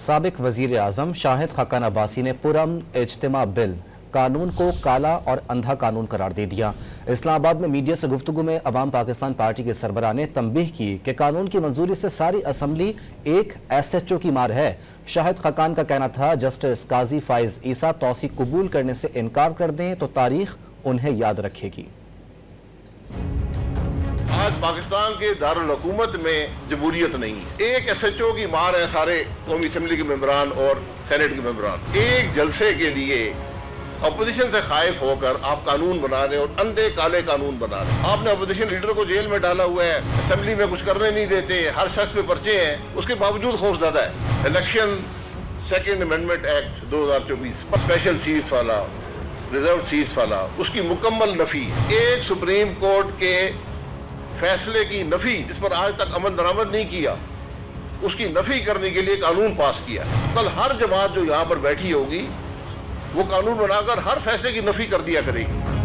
साबिक वजीर आजम शाहिद खाकान अब्बासी ने पुरअमन इज्तिमा बिल कानून को काला और अंधा कानून करार दे दिया। इस्लामाबाद में मीडिया से गुफ्तगू में अवाम पाकिस्तान पार्टी के सरबराह ने तंबीह की कि कानून की मंजूरी से सारी असम्बली एक SHO की मार है। शाहिद खाकान का कहना था जस्टिस काजी फाइज ईसा तौसीक कबूल करने से इनकार कर दें तो तारीख उन्हें याद रखेगी। आज पाकिस्तान के दारुल हुकूमत में जमहूरियत नहीं है। एक SHO की मार है सारे कौमी असम्बली के मेंबरान और सेनेट के मेंबरान। एक जलसे के लिए अपोजिशन से खाइफ होकर आप कानून बना रहे और अंधे काले कानून बना रहे। आपने अपोजिशन लीडर को जेल में डाला हुआ है, असेंबली में कुछ करने नहीं देते, हर शख्स पे पर्चे हैं, उसके बावजूद खौफजदा है। Election second amendment act 2024 special seats वाला, रिजर्व सीट्स वाला, उसकी मुकम्मल नफी। एक सुप्रीम कोर्ट के फैसले की नफी जिस पर आज तक अमल दरामद नहीं किया, उसकी नफी करने के लिए कानून पास किया। कल हर जमात जो यहाँ पर बैठी होगी वो कानून बनाकर हर फैसले की नफी कर दिया करेगी।